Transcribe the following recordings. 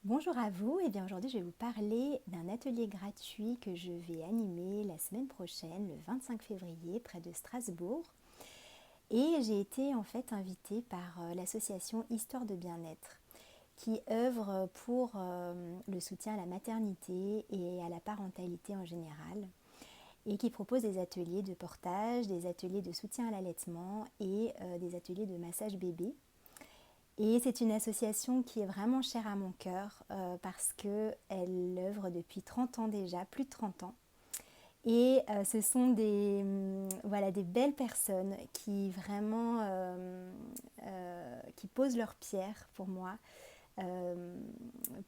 Bonjour à vous, et bien aujourd'hui je vais vous parler d'un atelier gratuit que je vais animer la semaine prochaine, le 25 février, près de Strasbourg. Et j'ai été en fait invitée par l'association Histoire de bien-être qui œuvre pour le soutien à la maternité et à la parentalité en général et qui propose des ateliers de portage, des ateliers de soutien à l'allaitement et des ateliers de massage bébé. Et c'est une association qui est vraiment chère à mon cœur parce qu'elle œuvre depuis 30 ans déjà, plus de 30 ans. Et ce sont voilà, des belles personnes qui vraiment qui posent leur pierre pour moi, euh,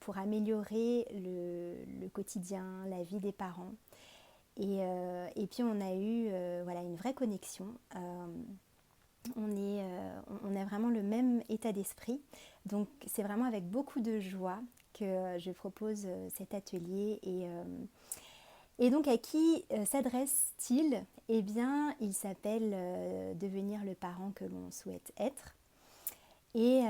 pour améliorer le quotidien, la vie des parents. Et puis on a eu voilà, une vraie connexion. On a vraiment le même état d'esprit. Donc c'est vraiment avec beaucoup de joie que je propose cet atelier. Et donc à qui s'adresse-t-il? Eh bien, il s'appelle devenir le parent que l'on souhaite être. Et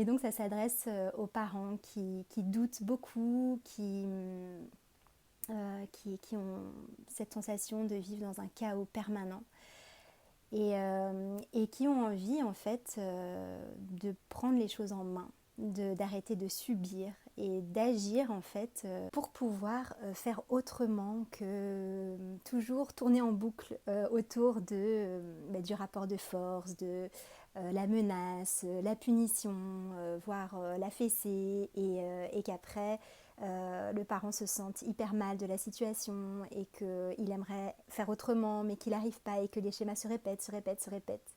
donc ça s'adresse aux parents qui doutent beaucoup, qui ont cette sensation de vivre dans un chaos permanent et qui ont envie en fait de prendre les choses en main, d'arrêter de subir et d'agir en fait pour pouvoir faire autrement que toujours tourner en boucle autour du rapport de force, de la menace, la punition, voire la fessée et qu'après le parent se sente hyper mal de la situation et qu'il aimerait faire autrement mais qu'il n'arrive pas et que les schémas se répètent, se répètent, se répètent.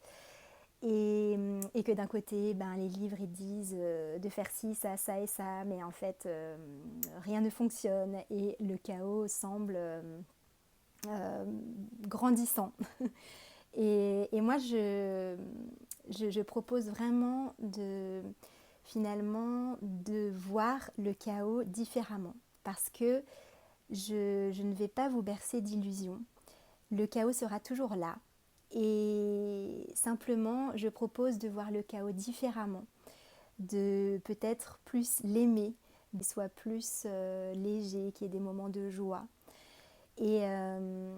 Et que d'un côté, les livres ils disent de faire ci, ça, ça et ça, mais en fait rien ne fonctionne et le chaos semble euh, grandissant. Et moi je propose vraiment finalement de voir le chaos différemment parce que je ne vais pas vous bercer d'illusions. Le chaos sera toujours là et simplement je propose de voir le chaos différemment, de peut-être plus l'aimer, qu'il soit plus léger, qu'il y ait des moments de joie et, euh,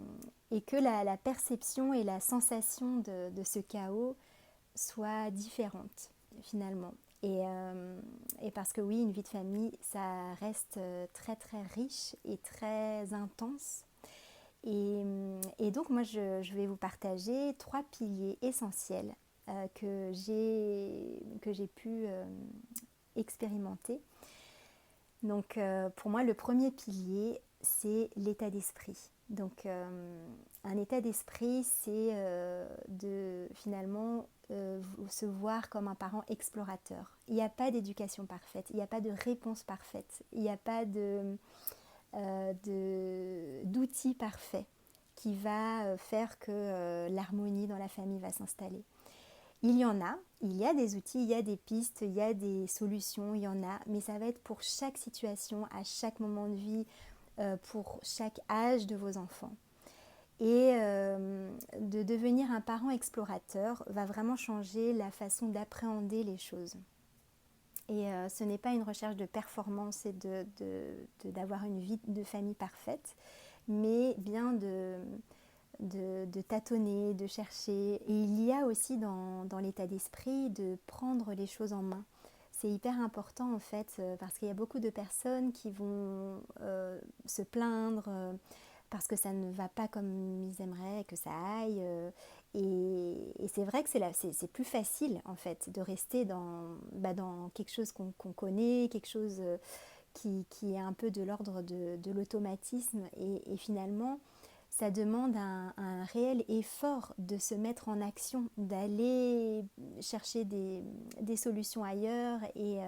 et que la perception et la sensation de ce chaos soient différentes finalement. Et parce que oui, une vie de famille, ça reste très très riche et très intense. Et donc moi, je vais vous partager 3 piliers essentiels que j'ai pu expérimenter. Donc pour moi, le premier pilier, c'est l'état d'esprit. Donc un état d'esprit, c'est de finalement se voir comme un parent explorateur. Il n'y a pas d'éducation parfaite, il n'y a pas de réponse parfaite, il n'y a pas d'outil parfait qui va faire que l'harmonie dans la famille va s'installer. Il y en a, il y a des outils, il y a des pistes, il y a des solutions, il y en a, mais ça va être pour chaque situation, à chaque moment de vie, pour chaque âge de vos enfants. Et de devenir un parent explorateur va vraiment changer la façon d'appréhender les choses. Et ce n'est pas une recherche de performance et d'avoir une vie de famille parfaite, mais bien de tâtonner, de chercher. Et il y a aussi dans l'état d'esprit de prendre les choses en main. C'est hyper important en fait parce qu'il y a beaucoup de personnes qui vont se plaindre parce que ça ne va pas comme ils aimeraient que ça aille. Et c'est vrai que c'est plus facile en fait de rester dans quelque chose qu'on connaît, quelque chose qui est un peu de l'ordre de l'automatisme et finalement ça demande un réel effort de se mettre en action, d'aller chercher des solutions ailleurs et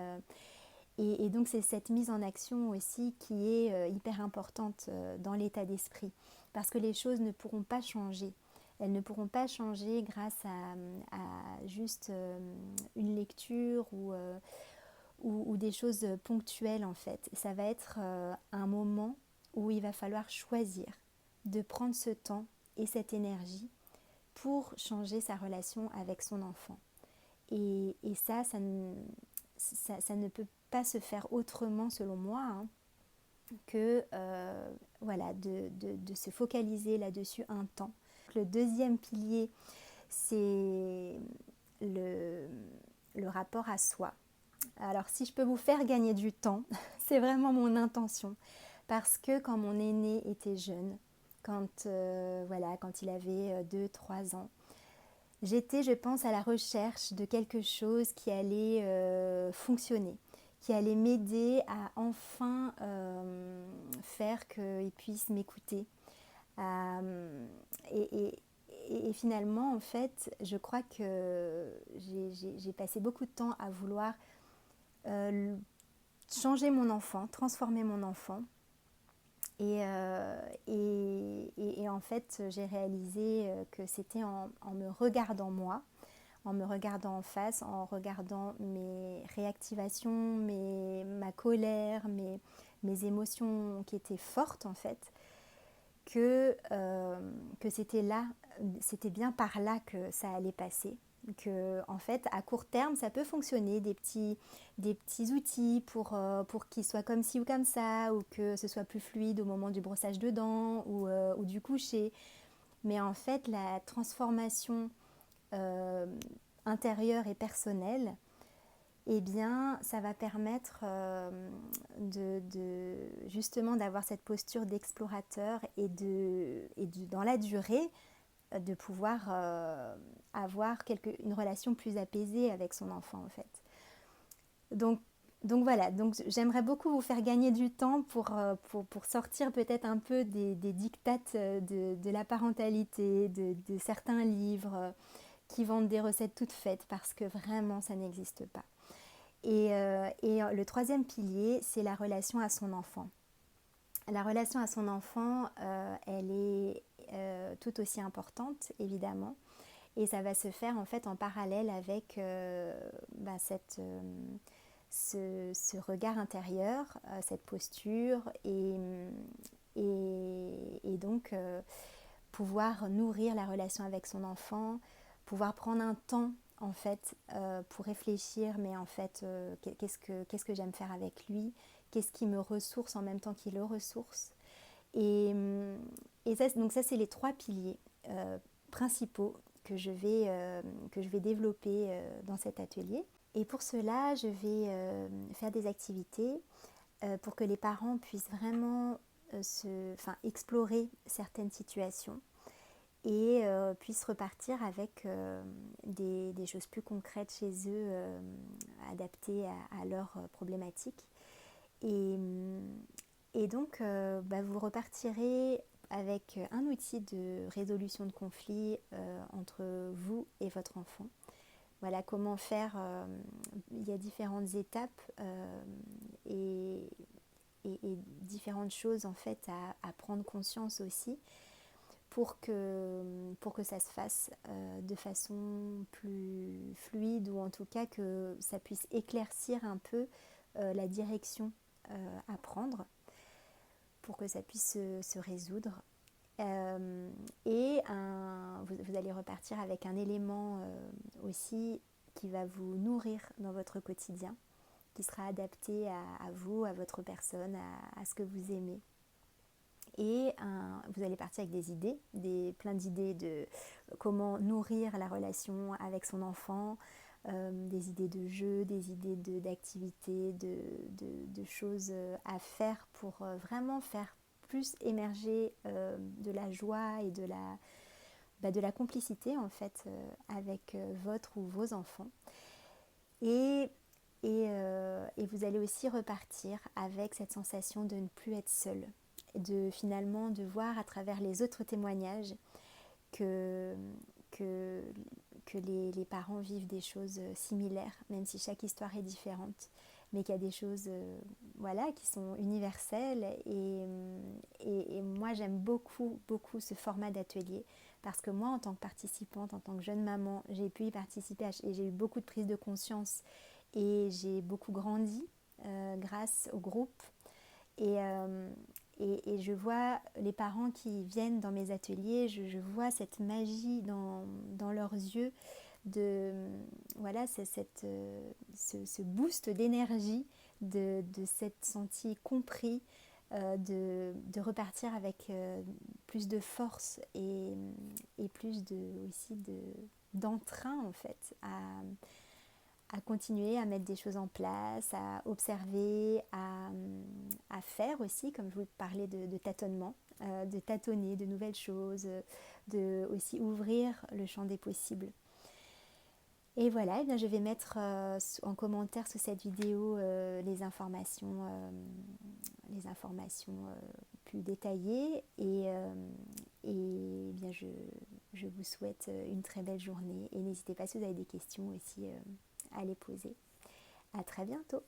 donc c'est cette mise en action aussi qui est hyper importante dans l'état d'esprit parce que les choses ne pourront pas changer. Elles ne pourront pas changer grâce à juste une lecture ou des choses ponctuelles en fait. Ça va être un moment où il va falloir choisir de prendre ce temps et cette énergie pour changer sa relation avec son enfant. Et ça ne peut pas se faire autrement selon moi, hein, que voilà, de se focaliser là-dessus un temps. Le deuxième pilier, c'est le rapport à soi. Alors si je peux vous faire gagner du temps, c'est vraiment mon intention. Parce que quand mon aîné était jeune, quand il avait 2-3 ans, j'étais, je pense, à la recherche de quelque chose qui allait fonctionner, qui allait m'aider à enfin faire qu'il puisse m'écouter. Et, et finalement, en fait, je crois que j'ai passé beaucoup de temps à vouloir changer mon enfant, transformer mon enfant. Et en fait, j'ai réalisé que c'était en me regardant moi, en me regardant en face, en regardant mes réactivations, ma colère, mes émotions qui étaient fortes en fait, que c'était bien par là que ça allait passer. Que en fait, à court terme, ça peut fonctionner, des petits outils pour qu'ils soient comme ci ou comme ça, ou que ce soit plus fluide au moment du brossage de dents ou du coucher. Mais en fait, la transformation intérieure et personnelle, eh bien, ça va permettre justement d'avoir cette posture d'explorateur dans la durée, de pouvoir avoir une relation plus apaisée avec son enfant en fait. Donc, donc voilà, j'aimerais beaucoup vous faire gagner du temps pour sortir peut-être un peu des dictates de la parentalité, de certains livres qui vendent des recettes toutes faites parce que vraiment ça n'existe pas. Et le troisième pilier, c'est la relation à son enfant. La relation à son enfant, elle est tout aussi importante, évidemment. Et ça va se faire en fait en parallèle avec ce regard intérieur, cette posture et donc pouvoir nourrir la relation avec son enfant, pouvoir prendre un temps en fait pour réfléchir, mais en fait qu'est-ce que j'aime faire avec lui, qu'est-ce qui me ressource en même temps qu'il le ressource. Et donc ça c'est les 3 piliers principaux que je vais développer dans cet atelier. Et pour cela, je vais faire des activités pour que les parents puissent vraiment explorer certaines situations et puissent repartir avec des choses plus concrètes chez eux, adaptées à leurs problématiques. Et donc, vous repartirez avec un outil de résolution de conflit entre vous et votre enfant. Voilà comment faire. Il y a différentes étapes et différentes choses en fait à prendre conscience aussi pour que ça se fasse de façon plus fluide, ou en tout cas que ça puisse éclaircir un peu la direction à prendre pour que ça puisse se résoudre. Vous allez repartir avec un élément aussi qui va vous nourrir dans votre quotidien, qui sera adapté à vous, à votre personne, à ce que vous aimez. Et vous allez partir avec des idées, plein d'idées de comment nourrir la relation avec son enfant, des idées de jeux, des idées d'activités, de choses à faire pour vraiment faire plus émerger de la joie et de la complicité en fait avec votre ou vos enfants. Et vous allez aussi repartir avec cette sensation de ne plus être seul, finalement de voir à travers les autres témoignages que les parents vivent des choses similaires, même si chaque histoire est différente, mais qu'il y a des choses qui sont universelles. Et moi, j'aime beaucoup, beaucoup ce format d'atelier, parce que moi, en tant que participante, en tant que jeune maman, j'ai pu y participer et j'ai eu beaucoup de prise de conscience et j'ai beaucoup grandi grâce au groupe. Et je vois les parents qui viennent dans mes ateliers, je vois cette magie dans leurs yeux, ce boost d'énergie de s'être senti compris, de repartir avec plus de force et plus aussi d'entrain en fait à continuer à mettre des choses en place, à observer, à faire aussi, comme je vous parlais de tâtonnement, de tâtonner de nouvelles choses, de aussi ouvrir le champ des possibles. Et voilà, eh bien, je vais mettre en commentaire sous cette vidéo les informations plus détaillées et eh bien, je vous souhaite une très belle journée et n'hésitez pas si vous avez des questions aussi à les poser. À très bientôt.